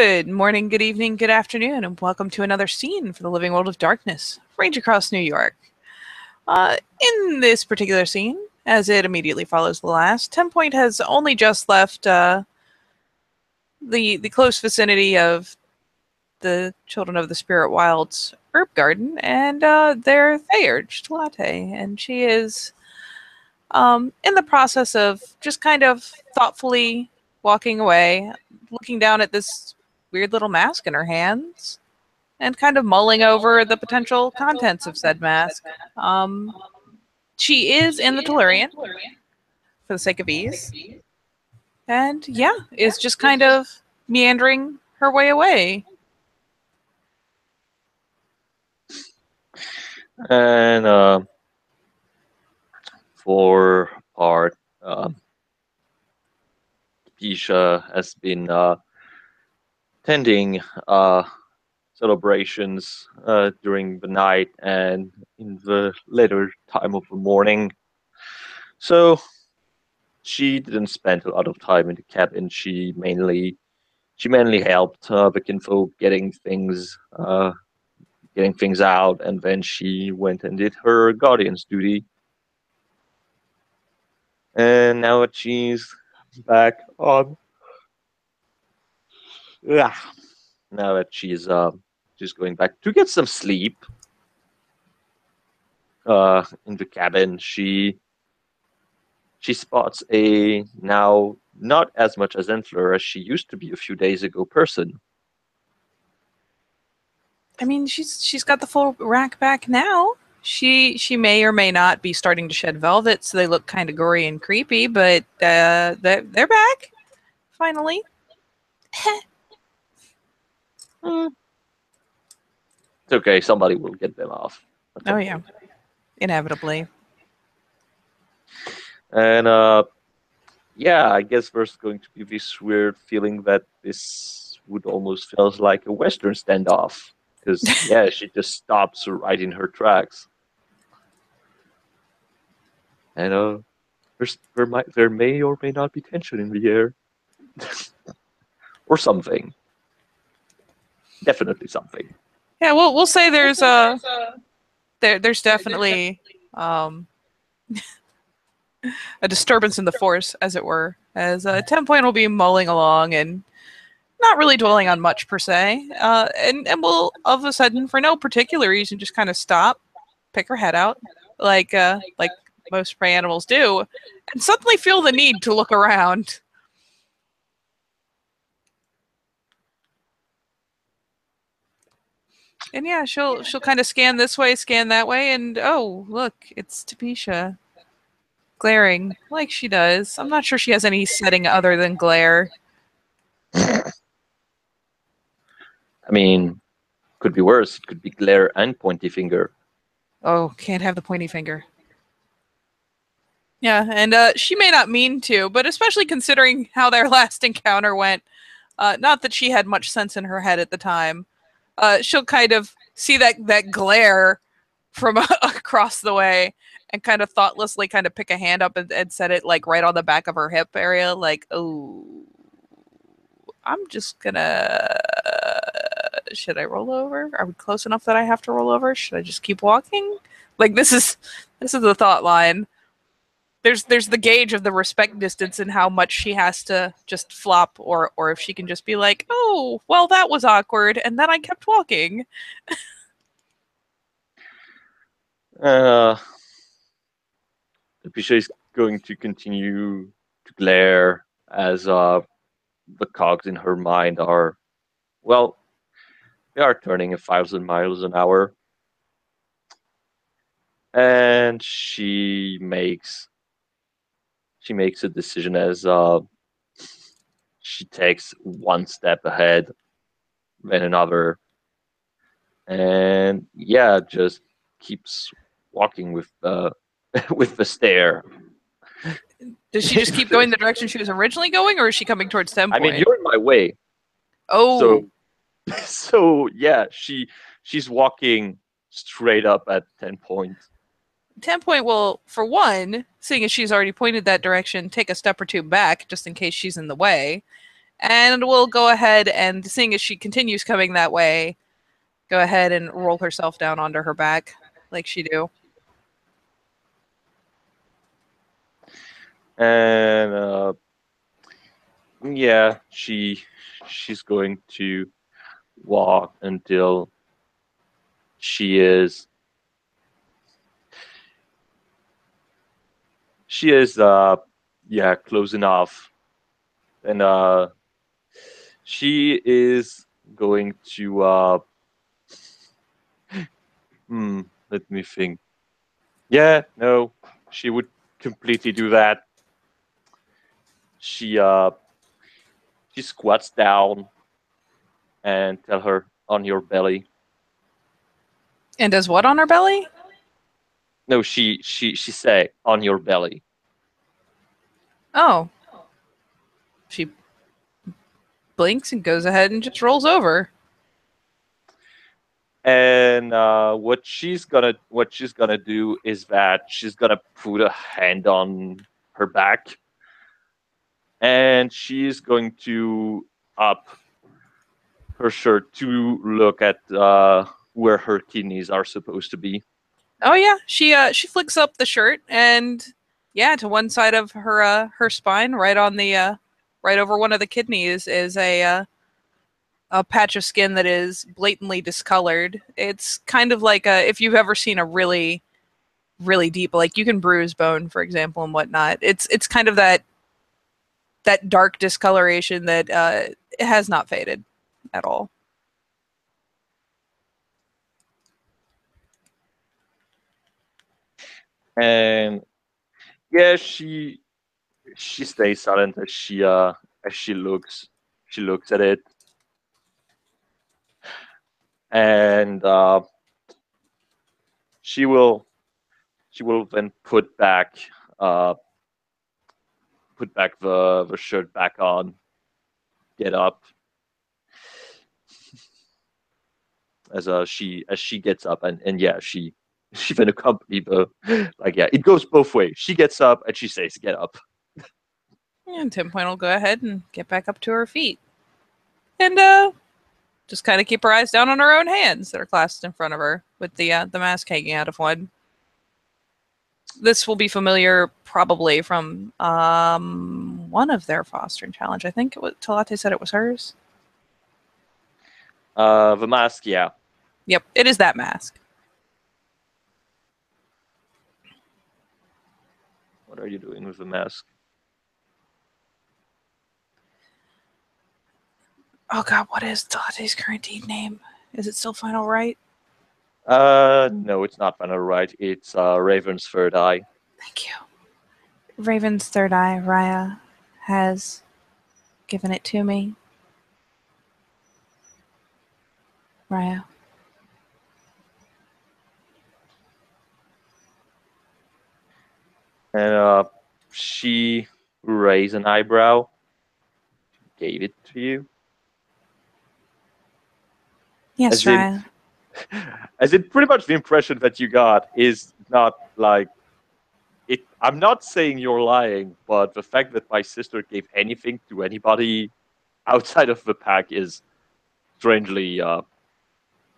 Good morning, good evening, good afternoon, and welcome to another scene for the Living World of Darkness, range across New York. In this particular scene, as it immediately follows the last, 10 Point has only just left the close vicinity of the Children of the Spirit Wild's herb garden, and their Theurged latte, and she is in the process of just kind of thoughtfully walking away, looking down at this weird little mask in her hands and kind of mulling over the potential contents of said mask. She is in the Tellurian for the sake of ease, and yeah, is just kind of meandering her way away. And for part, Tapeesa has been attending celebrations during the night and in the later time of the morning. So she didn't spend a lot of time in the cabin. She mainly helped the kinfolk getting things out, and then she went and did her guardian's duty. And now that she's back on, yeah, now that she's going back to get some sleep in the cabin, she spots a now not as much as Entler as she used to be a few days ago person. I mean, she's got the full rack back now. She may or may not be starting to shed velvet, so they look kind of gory and creepy, but they're back finally. It's okay, somebody will get them off. Oh yeah, inevitably. And yeah, I guess there's going to be this weird feeling that this would almost feels like a Western standoff. Because yeah, she just stops right in her tracks. And there may or may not be tension in the air. Or something. Definitely something. Yeah, we'll say there's definitely a disturbance in the force, as it were, as 10 Point will be mulling along and not really dwelling on much per se, and will all of a sudden, for no particular reason, just kind of stop, pick her head out, like most prey animals do, and suddenly feel the need to look around. And yeah, she'll kind of scan this way, scan that way, and oh, look, it's Tapeesa. Glaring, like she does. I'm not sure she has any setting other than glare. I mean, could be worse. It could be glare and pointy finger. Oh, can't have the pointy finger. Yeah, and she may not mean to, but especially considering how their last encounter went, not that she had much sense in her head at the time, she'll kind of see that glare from across the way and kind of thoughtlessly kind of pick a hand up and set it like right on the back of her hip area, like, oh, I'm just gonna... should I roll over? Are we close enough that I have to roll over? Should I just keep walking? Like, this is the thought line. There's the gauge of the respect distance and how much she has to just flop, or if she can just be like, oh, well, that was awkward, and then I kept walking. Tapeesa is going to continue to glare as the cogs in her mind are, well, they are turning 1,000 miles an hour. And she makes a decision as she takes one step ahead, then another, and yeah, just keeps walking with with the stare. Does she just keep going the direction she was originally going, or is she coming towards 10 Point? I mean, you're in my way. Oh. So yeah, she's walking straight up at 10 Point. 10 Point will, for one, seeing as she's already pointed that direction, take a step or two back just in case she's in the way. And we'll go ahead and, seeing as she continues coming that way, go ahead and roll herself down onto her back like she do. And yeah, she's going to walk until she is yeah, close enough. And she is going to let me think. Yeah, no, she would completely do that. She squats down and tell her, on your belly. And does what on her belly? No, she say, on your belly. Oh. She blinks and goes ahead and just rolls over. And what she's gonna do is that she's gonna put a hand on her back, and she's going to up her shirt to look at where her kidneys are supposed to be. Oh yeah, she flicks up the shirt, and yeah, to one side of her spine, right on the right over one of the kidneys, is a patch of skin that is blatantly discolored. It's kind of like if you've ever seen a really deep, like you can bruise bone, for example, and whatnot. It's kind of that dark discoloration that has not faded at all. And yeah, she stays silent as she looks at it, and she will then uh put back the shirt back on, get up, as she gets up, and yeah, she then accompany the, like, yeah, it goes both ways. She gets up and she says, get up. And Tim Point will go ahead and get back up to her feet. And just kind of keep her eyes down on her own hands that are clasped in front of her with the mask hanging out of one. This will be familiar probably from one of their fostering challenge. I think Talate said it was hers. The mask, yeah. Yep, it is that mask. What are you doing with the mask? Oh god, what is Talate's current deed name? Is it still Final Right? No, it's not Vanna Right. It's Raven's third eye. Thank you. Raven's third eye, Raya, has given it to me. Raya. And she raised an eyebrow, gave it to you. Yes, Raya. As in, pretty much the impression that you got is not like it. I'm not saying you're lying, but the fact that my sister gave anything to anybody outside of the pack is strangely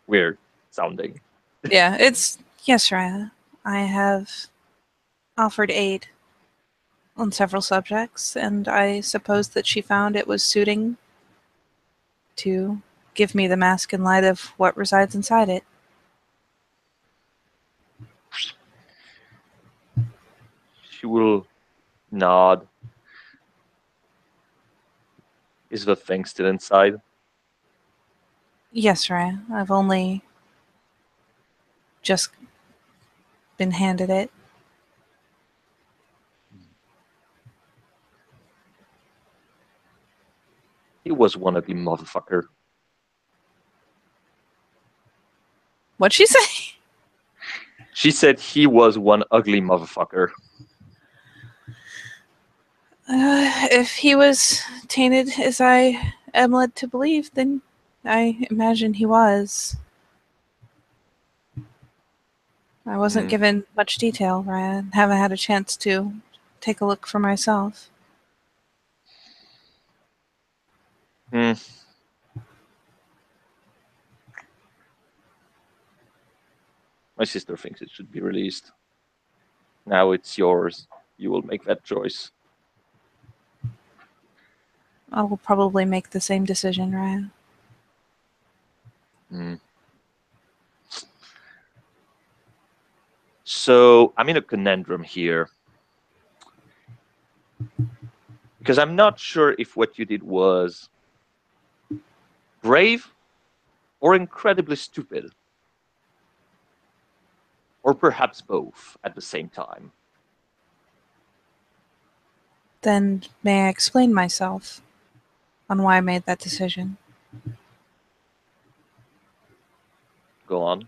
weird sounding. Yeah, it's yes, Raya. I have offered aid on several subjects, and I suppose that she found it was suiting to give me the mask in light of what resides inside it. She will nod. Is the thing still inside? Yes, Raya. I've only just been handed it. He was one ugly motherfucker. What'd she say? She said he was one ugly motherfucker. If he was tainted as I am led to believe, then I imagine he was. I wasn't given much detail, Ryan. Haven't had a chance to take a look for myself. My sister thinks it should be released. Now it's yours. You will make that choice. I will probably make the same decision, Raya. So I'm in a conundrum here. Because I'm not sure if what you did was brave or incredibly stupid. Or perhaps both at the same time. Then may I explain myself on why I made that decision? Go on.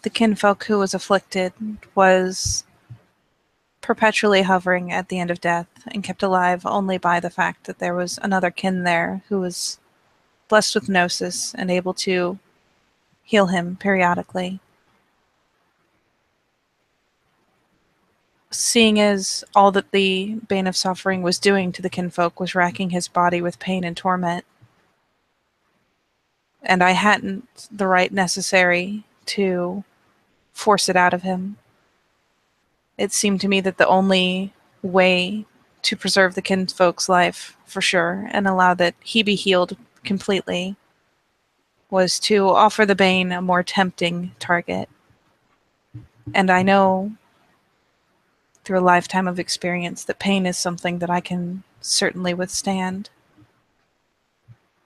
The kinfolk who was afflicted was perpetually hovering at the end of death and kept alive only by the fact that there was another kin there who was blessed with gnosis and able to heal him periodically. Seeing as all that the Bane of Suffering was doing to the kinfolk was racking his body with pain and torment, and I hadn't the right necessary to force it out of him, it seemed to me that the only way to preserve the kinfolk's life for sure and allow that he be healed completely was to offer the Bane a more tempting target. And I know through a lifetime of experience that pain is something that I can certainly withstand.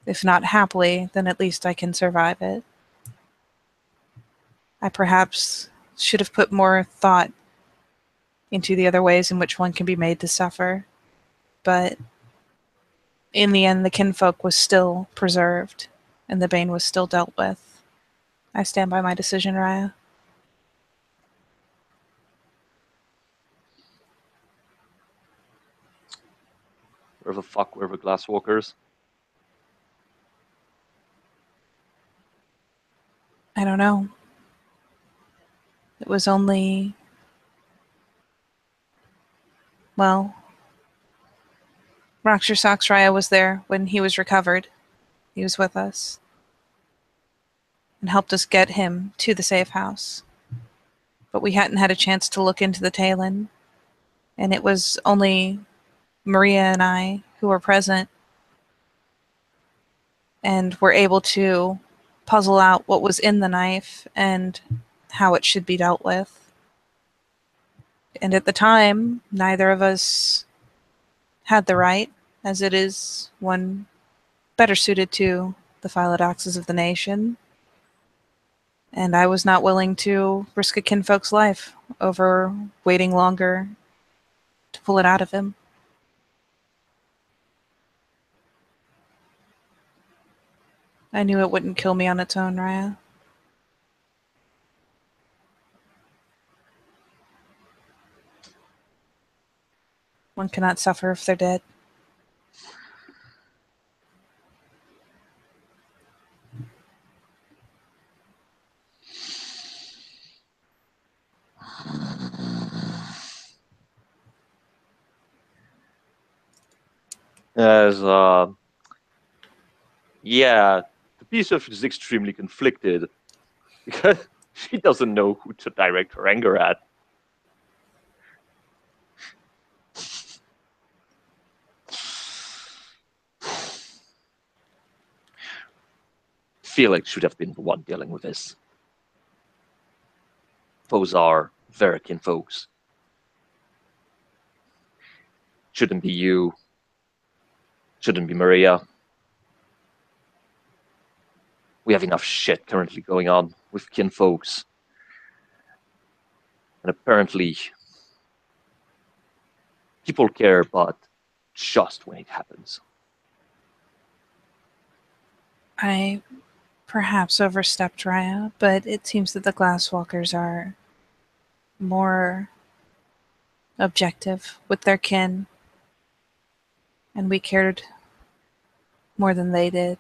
If not happily, then at least I can survive it. I perhaps should have put more thought into the other ways in which one can be made to suffer, but in the end the kinfolk was still preserved, and the Bane was still dealt with. I stand by my decision, Raya. Where the fuck were the glasswalkers? I don't know. It was only... well... Roxer Socks Raya was there when he was recovered. He was with us. And helped us get him to the safe house. But we hadn't had a chance to look into the Talon. And it was only Maria and I who were present and were able to puzzle out what was in the knife and how it should be dealt with. And at the time, neither of us had the right, as it is one better suited to the philodoxes of the nation. And I was not willing to risk a kinfolk's life over waiting longer to pull it out of him. I knew it wouldn't kill me on its own, Raya. One cannot suffer if they're dead. As yeah, Tapeesa is extremely conflicted because she doesn't know who to direct her anger at. Felix should have been the one dealing with this. Those are Verikin folks. Shouldn't be you. Shouldn't be Maria. We have enough shit currently going on with kin folks. And apparently, people care, but just when it happens. I perhaps overstepped, Raya, but it seems that the Glasswalkers are more objective with their kin, and we cared more than they did.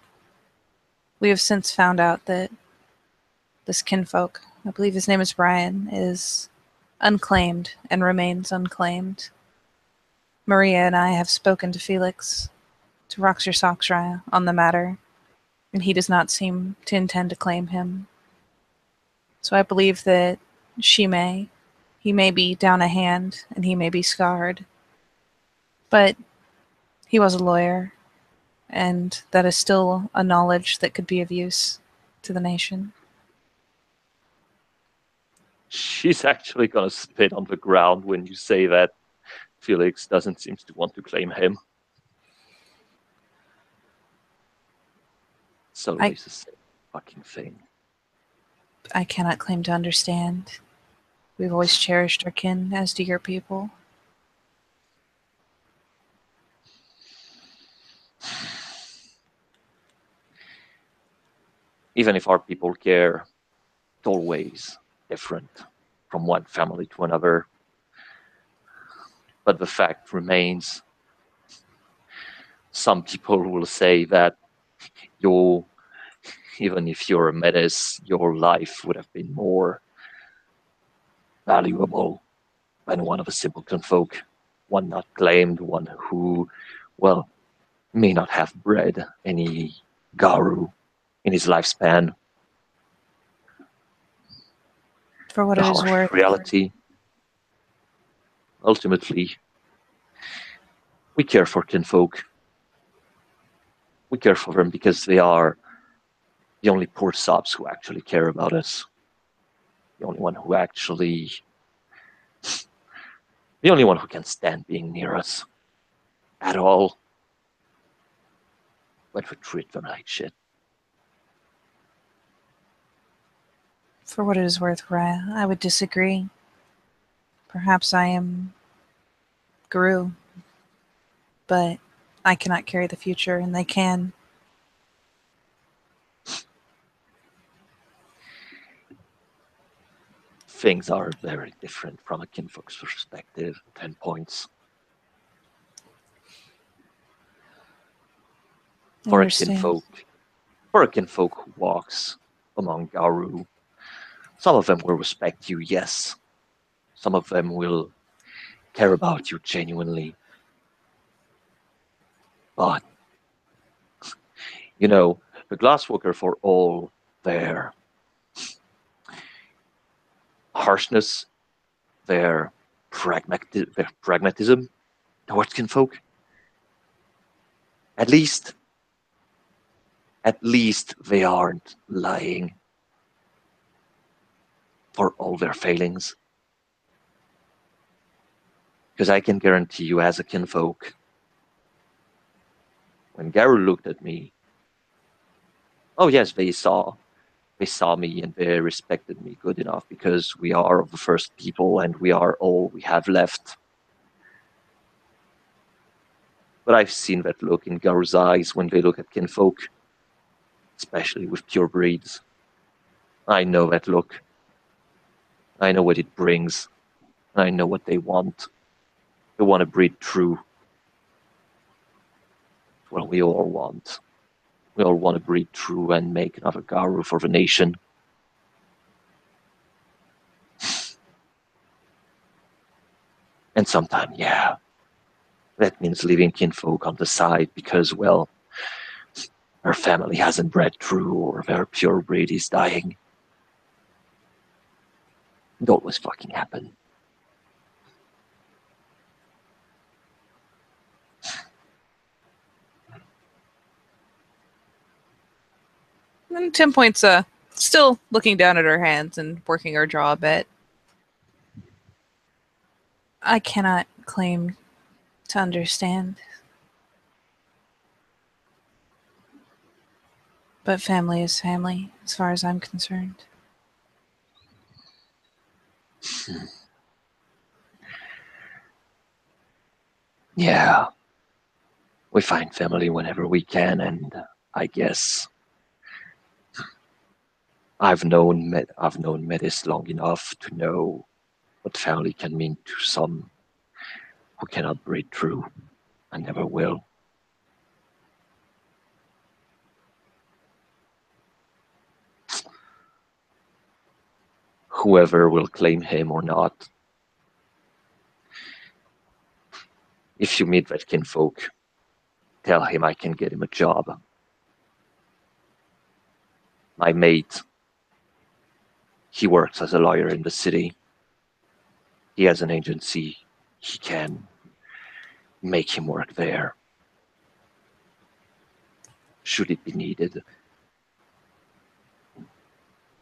We have since found out that this kinfolk, I believe his name is Brian, is unclaimed and remains unclaimed. Maria and I have spoken to Felix to Roxer Soxra on the matter, and he does not seem to intend to claim him. So I believe that she may. He may be down a hand, and he may be scarred. But he was a lawyer, and that is still a knowledge that could be of use to the nation. She's actually gonna spit on the ground when you say that. Felix doesn't seem to want to claim him. It's always the same fucking thing. I cannot claim to understand. We've always cherished our kin, as do your people. Even if our people care, it's always different from one family to another. But the fact remains, some people will say that even if you're a menace, your life would have been more valuable than one of the simpleton folk, one not claimed, one who, well, may not have bred any Garu in his lifespan. For what The it is harsh worth. reality, ultimately, we care for kinfolk. We care for them because they are the only poor sops who actually care about us. The only one who can stand being near us at all. But we treat them like shit. For what it is worth, Raya, I would disagree. Perhaps I am Guru, but I cannot carry the future, and they can. Things are very different from a kinfolk's perspective. 10 points. For a kinfolk who walks among Garu, some of them will respect you, yes. Some of them will care about you genuinely. But, the Glasswalker, for all their harshness, their pragmatism towards kinfolk, at least they aren't lying for all their failings. Because I can guarantee you, as a kinfolk, when Garu looked at me, oh yes, they saw me and they respected me good enough because we are of the first people and we are all we have left. But I've seen that look in Garu's eyes when they look at kinfolk, especially with pure breeds. I know that look. I know what it brings. I know what they want. They want to breed true. Well, we all want. We all want to breed true and make another Garu for the nation. And sometimes, yeah, that means leaving kinfolk on the side because, well, their family hasn't bred true or their pure breed is dying. It always fucking happen. And 10 points, still looking down at her hands and working her jaw a bit. I cannot claim to understand. But family is family, as far as I'm concerned. Yeah. We find family whenever we can, and I guess I've known Metis long enough to know what family can mean to some who cannot breed true and never will. Whoever will claim him or not, if you meet that kinfolk, Tell him I can get him a job. My mate, he works as a lawyer in the city. He has an agency. He can make him work there, should it be needed.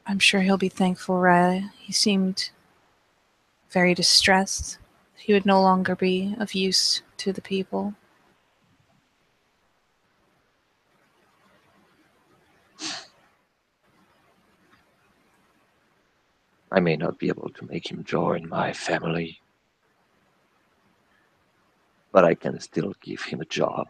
I'm sure he'll be thankful, Raya. He seemed very distressed. He would no longer be of use to the people. I may not be able to make him join my family, but I can still give him a job.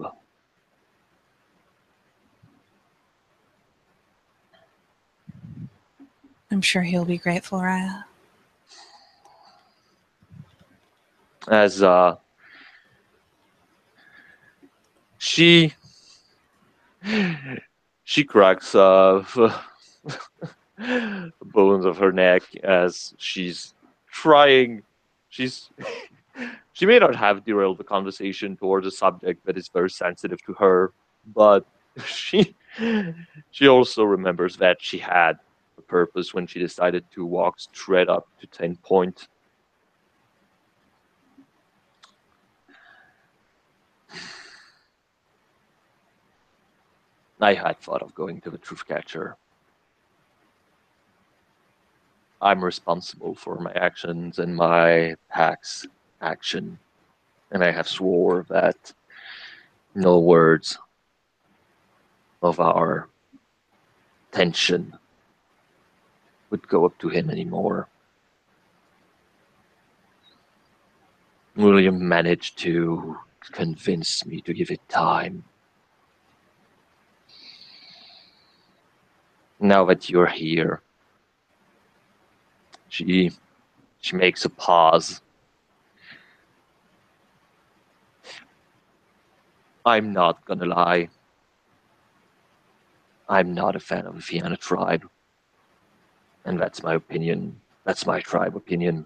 I'm sure he'll be grateful, Raya. As she cracks the bones of her neck as she's trying. She's she may not have derailed the conversation towards a subject that is very sensitive to her, but she she also remembers that she had a purpose when she decided to walk straight up to 10 Point. I had thought of going to the Truth Catcher. I'm responsible for my actions and my pack's action, and I have swore that no words of our tension would go up to him anymore. William managed to convince me to give it time. Now that you're here, she makes a pause. I'm not gonna lie. I'm not a fan of the Fianna tribe. And that's my opinion. That's my tribe opinion.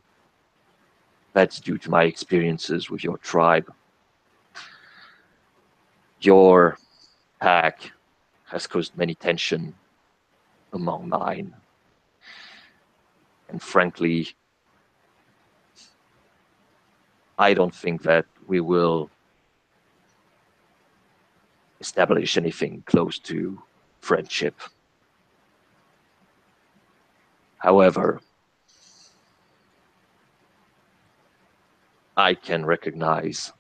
That's due to my experiences with your tribe. Your pack has caused many tension among mine. And frankly, I don't think that we will establish anything close to friendship. However, I can recognize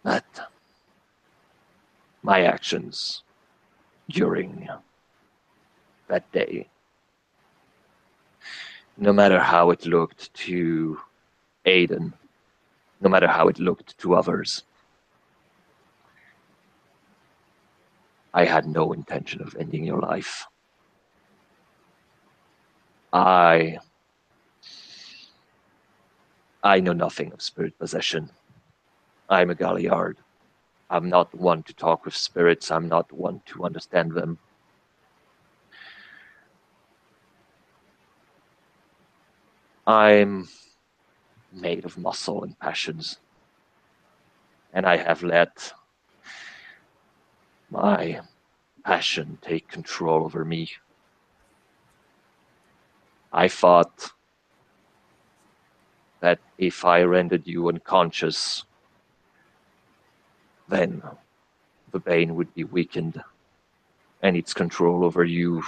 that my actions during that day, no matter how it looked to Aiden, no matter how it looked to others, I had no intention of ending your life. I know nothing of spirit possession. I'm a Galliard. I'm not one to talk with spirits. I'm not one to understand them. I'm made of muscle and passions, and I have let my passion take control over me. I thought that if I rendered you unconscious, then the Bane would be weakened, and its control over you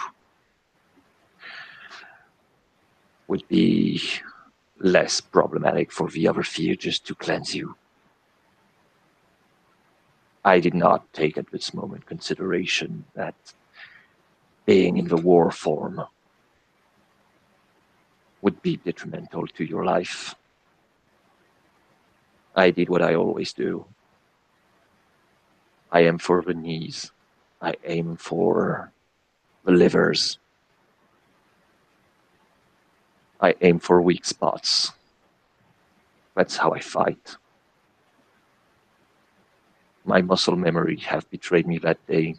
would be less problematic for the other Theurges to cleanse you. I did not take at this moment consideration that being in the war form would be detrimental to your life. I did what I always do. I aim for the knees. I aim for the livers. I aim for weak spots. That's how I fight. My muscle memory have betrayed me that day.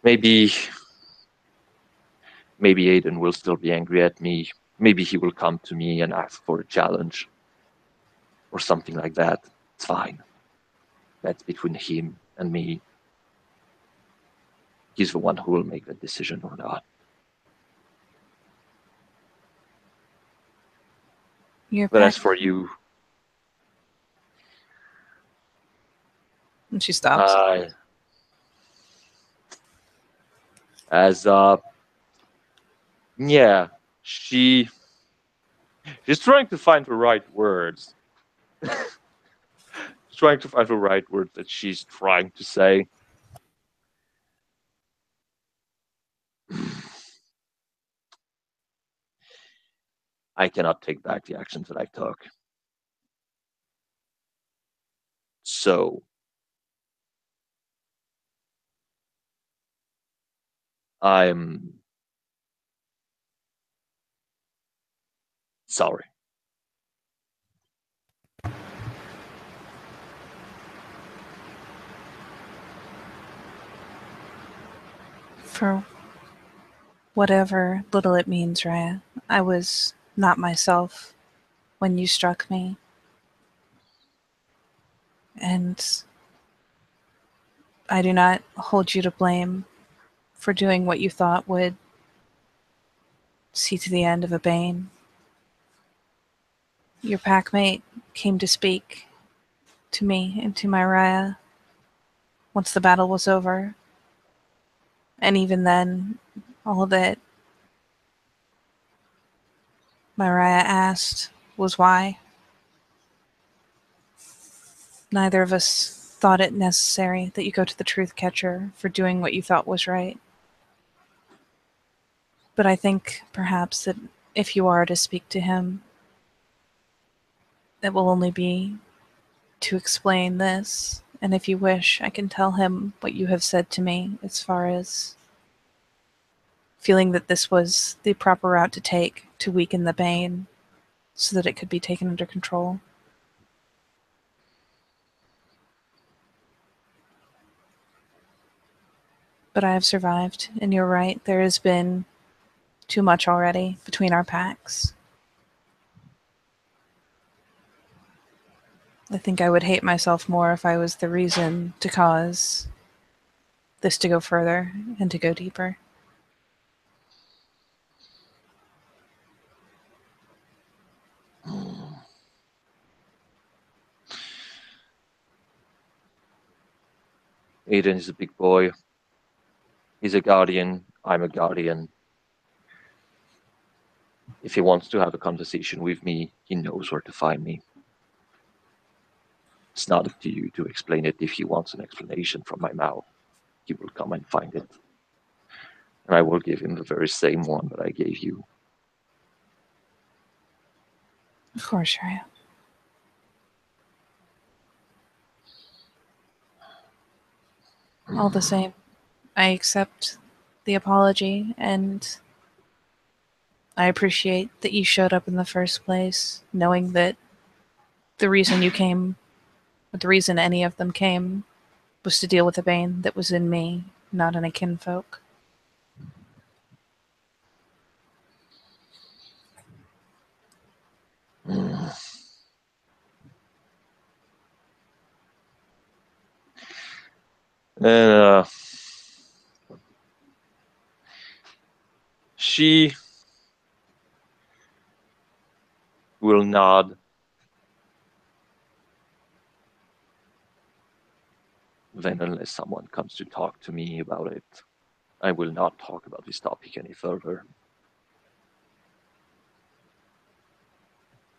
Maybe Aiden will still be angry at me Maybe he will come to me and ask for a challenge or something like that. It's fine. That's between him and me. He's the one who will make that decision or not. But as for you, and she stops. Yeah, she's trying to find the right words. Trying to find the right words that she's trying to say. I cannot take back the actions that I took. So I'm sorry. For whatever little it means, Raya, I was not myself when you struck me. And I do not hold you to blame for doing what you thought would see to the end of a bane. Your packmate came to speak to me and to my Raya once the battle was over. And even then, all that my Raya asked was why. Neither of us thought it necessary that you go to the Truth Catcher for doing what you thought was right. But I think perhaps that if you are to speak to him, it will only be to explain this. And if you wish, I can tell him what you have said to me as far as feeling that this was the proper route to take to weaken the Bane so that it could be taken under control. But I have survived, and you're right, there has been too much already between our packs. I think I would hate myself more if I was the reason to cause this to go further and to go deeper. Aiden is a big boy. He's a guardian. I'm a guardian. If he wants to have a conversation with me, he knows where to find me. It's not up to you to explain it. If he wants an explanation from my mouth, he will come and find it. And I will give him the very same one that I gave you. Of course, Raya. All the same, I accept the apology, and I appreciate that you showed up in the first place, knowing that the reason you came, or the reason any of them came, was to deal with the bane that was in me, not in a kinfolk. And she will nod. Then, unless someone comes to talk to me about it, I will not talk about this topic any further.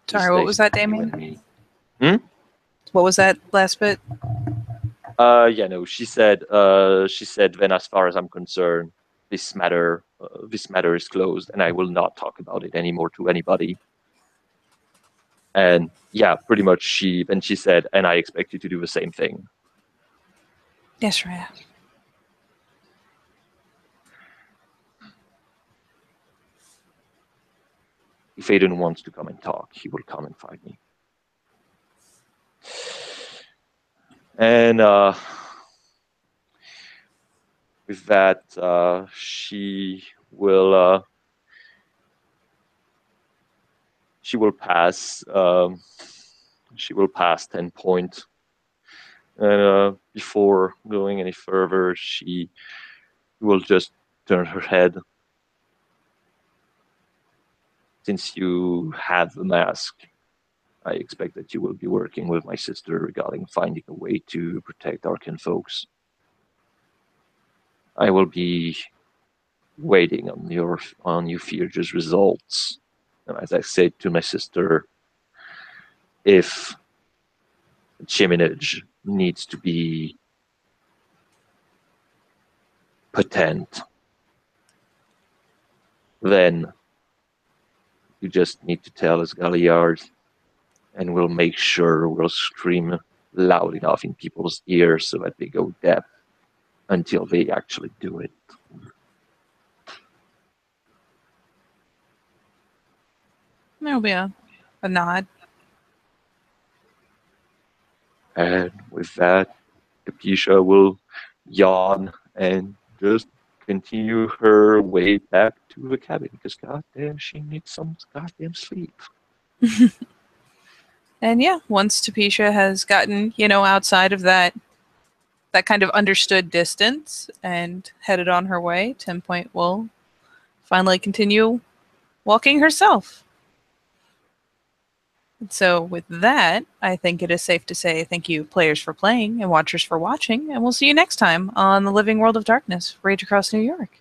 Sorry, what was that, Damien? What was that last bit? Yeah, no. She said. Then, as far as I'm concerned, this matter is closed, and I will not talk about it anymore to anybody. And yeah, pretty much she said, and I expect you to do the same thing. Yes, Raya. If Aiden wants to come and talk, he will come and find me. And with that, she will she will pass. She will pass 10 point. And before going any further, she will just turn her head. Since you have the mask, I expect that you will be working with my sister regarding finding a way to protect our kinfolks. I will be waiting on you Fearger's results. And as I said to my sister, if the chiminage needs to be patent, then you just need to tell us Galliard, and we'll make sure we'll scream loud enough in people's ears so that they go deaf until they actually do it. There'll be a nod. And with that, Tapeesa will yawn and just continue her way back to the cabin because goddamn, she needs some goddamn sleep. And yeah, once Tapeesa has gotten, outside of that kind of understood distance and headed on her way, 10 Point will finally continue walking herself. So with that, I think it is safe to say thank you, players, for playing and watchers for watching, and we'll see you next time on The Living World of Darkness, Rage Across New York.